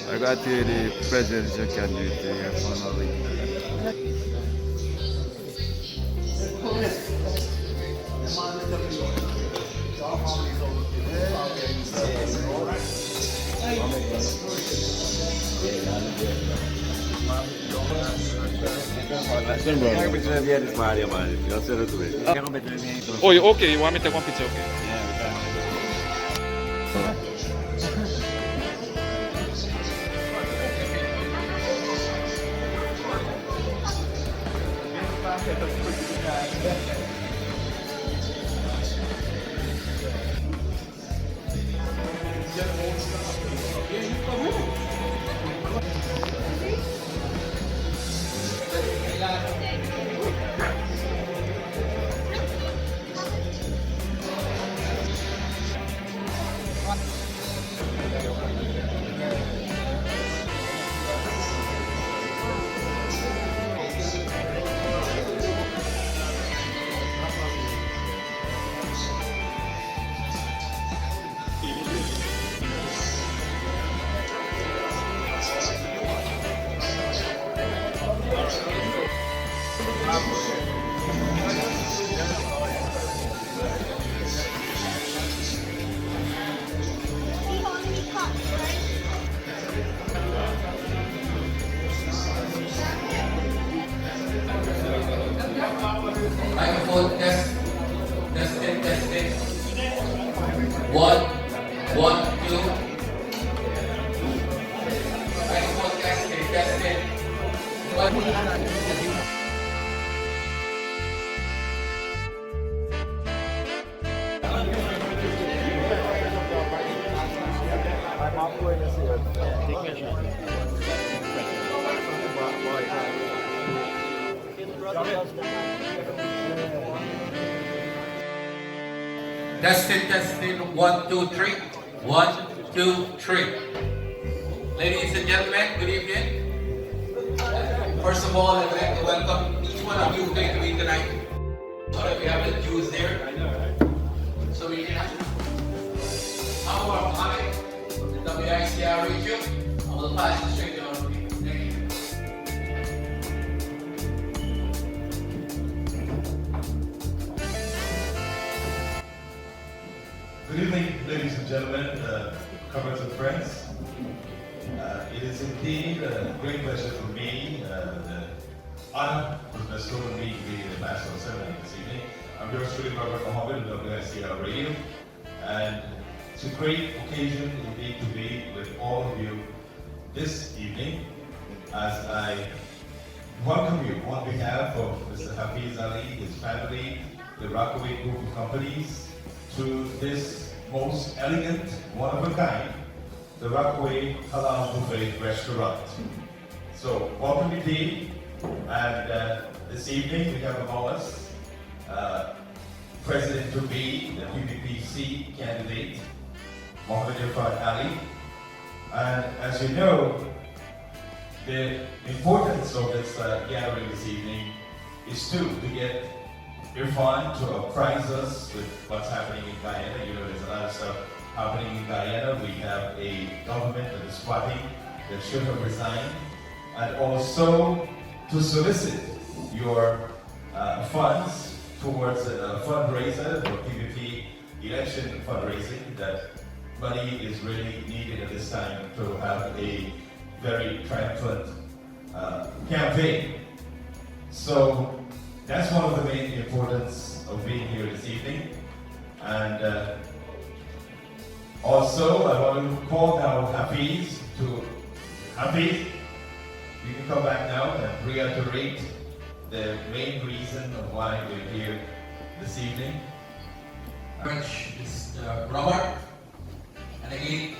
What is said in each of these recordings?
I got here the presidential candidate here for Ali. Oh, okay. You want me to take one picture? Okay. Microphone test, testing, testing. One, one, two. Microphone testing, testing. One. Testing, testing, 1, 2, 3. 1, 2, 3. Ladies and gentlemen, good evening. First of all, I'd like to welcome each one of you who came to me tonight. Sorry if we have the Jews there. So we can how about Mohammed from the WICR region? I will pass it straight to our people. Thank you. Good evening, ladies and gentlemen, comrades and friends. It is indeed a great pleasure for me, the honor was bestowed on me to be the national ceremony this evening. I'm yours truly, Robert Mohammed of WICR Radio, and it's a great occasion indeed to be with all of you this evening as I welcome you on behalf of Mr. Hafiz Ali, his family, the Rockaway Group of Companies, to this most elegant, one-of-a-kind, the Rockaway Halal Buffet Restaurant. So, welcome indeed, and this evening we have among us President to be, the PPPC candidate, Mohammed Irfaan Ali. And as you know, the importance of this gathering this evening is to get Irfaan to apprise us with what's happening in Guyana. You know, there's a lot of stuff happening in Guyana. We have a government that is squatting, that should have resigned, and also to solicit your funds towards a fundraiser for PVP election fundraising. That money is really needed at this time to have a very triumphant campaign. So that's one of the main importance of being here this evening. And also I want to call now Hafiz to Hafiz. You can come back now and reiterate the main reason of why we're here this evening. Mr. Robert, and again,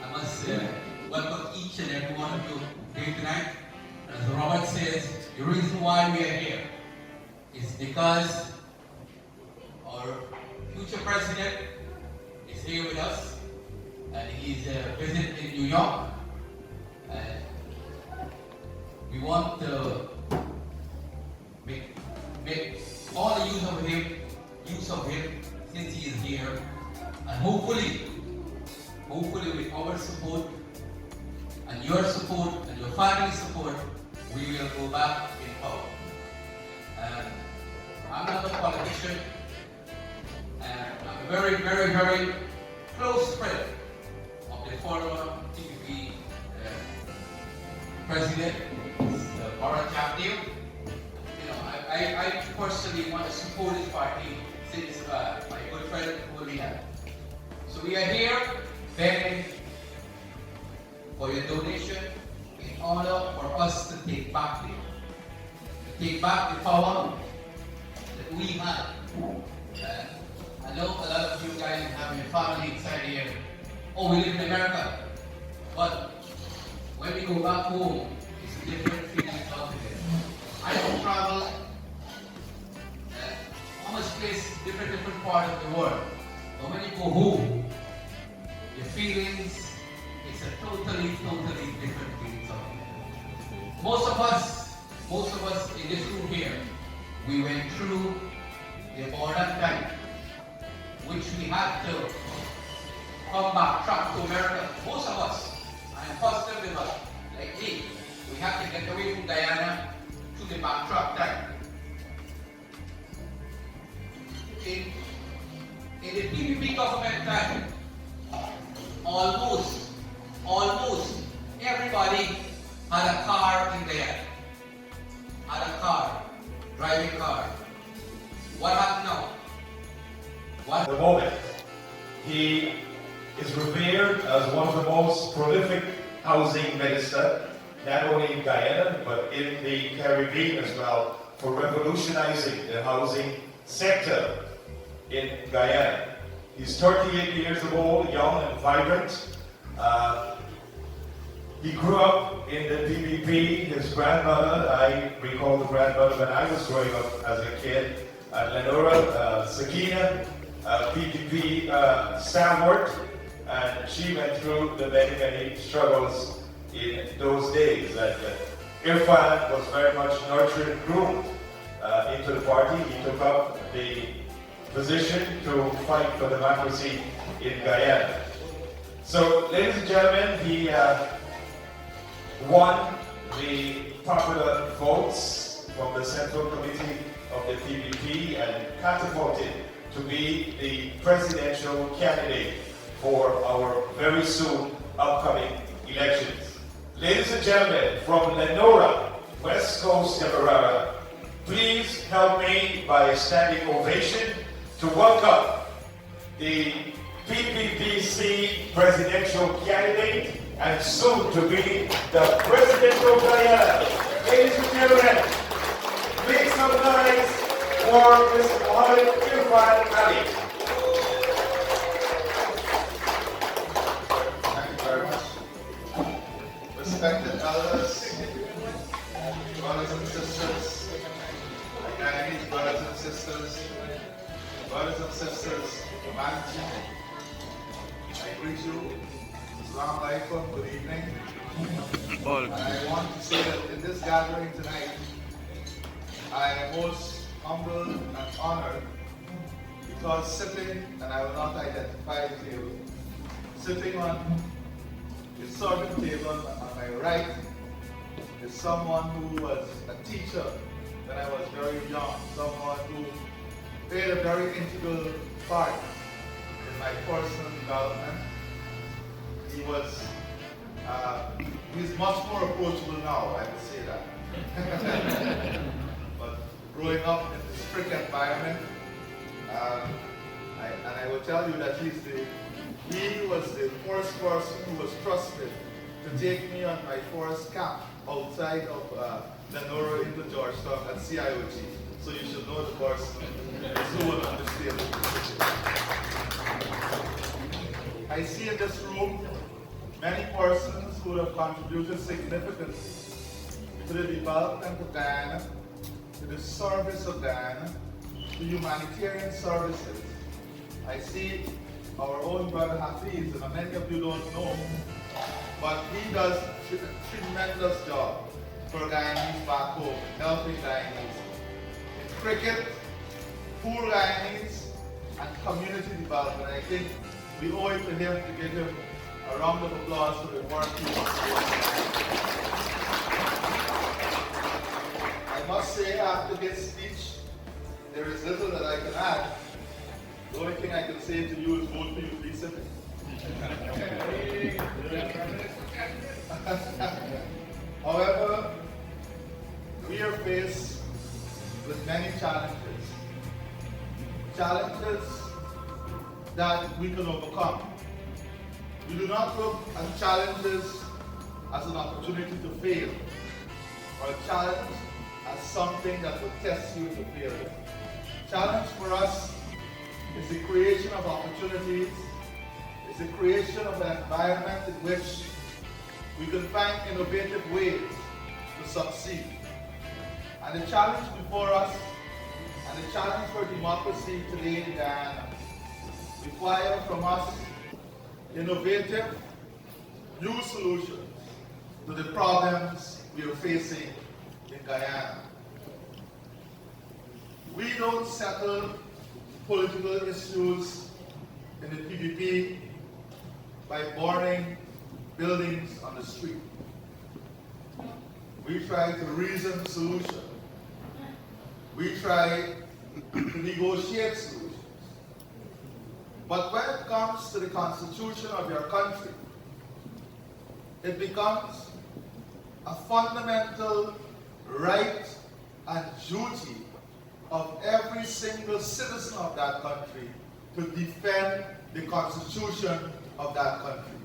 I must welcome each and every one of you here tonight. As Robert says, the reason why we are here is because our future president is here with us, and he's visiting in New York. And we want to make all the use of him since he is here, and hopefully with our support and your support and your family support, we will go back in power. And I'm not a politician, and I'm a very, very, very close friend of the former TPP president, Bharat Jagdev. You know, I personally want to support his party since my good friend told me that. So we are here begging for your donation in order for us to take back the power that we have. I know a lot of you guys have your family inside here. Oh, we live in America. But when we go back home, it's a different feeling out there. I don't travel almost place different part of the world. But when you go home, your feelings, it's a totally different feelings out there. Most of us in this room here, we went through the important time, which we had to come back track to America. Most of us, I am positive about, like me, we have to get away from Guyana to the backtrack time. In the PPP government time, almost everybody had a car in there. Had a car, driving car. What happened now? At the moment, he is revered as one of the most prolific housing ministers, not only in Guyana, but in the Caribbean as well, for revolutionizing the housing sector in Guyana. He's 38 years old, young and vibrant. He grew up in the PPP. His grandmother, I recall the grandmother when I was growing up as a kid at Lenora, Sakina, PPP stalwart, and she went through the many struggles in those days. And Irfaan was very much nurtured and groomed into the party. He took up the position to fight for democracy in Guyana. So, ladies and gentlemen, he won the popular votes from the Central Committee of the PPP and catapulted to be the presidential candidate for our very soon upcoming elections. Ladies and gentlemen, from Lenora, West Coast Demerara, please help me by a standing ovation to welcome the PPPC presidential candidate and soon to be the President of Guyana. Ladies and gentlemen, make some noise for Mr. Mohammed Irfaan Ali. Thank you very much. Respected elders, brothers and sisters, Guyanese brothers and sisters, Manji, I greet you. Assalamu alaikum, good evening. And I want to say that in this gathering tonight, I am most humbled and honored because sitting, and I will not identify the table, sitting on the serving table on my right is someone who was a teacher when I was very young, someone who played a very integral part in my personal development. He's much more approachable now, I would say that. But growing up in this strict environment, and I will tell you that he was the first person who was trusted to take me on my first camp outside of Lenora into Georgetown at CIOG. So you should know the person who will understand the I see in this room many persons who have contributed significantly to the development of Guyana, to the service of Guyana, to humanitarian services. I see our own brother Hafiz, and many of you don't know, but he does a tremendous job for Guyanese back home, helping Guyanese in cricket, poor Guyanese, and community development. I think we owe it to him to give him a round of applause for the work he is doing. I must say, after this speech, there is little that I can add. The only thing I can say to you is vote for you, please. However, we are faced with many challenges. Challenges that we can overcome. We do not look at challenges as an opportunity to fail, or a challenge as something that will test you to fail. Challenge for us is the creation of opportunities, is the creation of an environment in which we can find innovative ways to succeed. And the challenge before us, and the challenge for democracy today in Guyana, require from us innovative, new solutions to the problems we are facing in Guyana. We don't settle political issues in the PPP by burning buildings on the street. We try to reason solutions. We try to negotiate solutions. But when it comes to the constitution of your country, it becomes a fundamental right and duty of every single citizen of that country to defend the constitution of that country.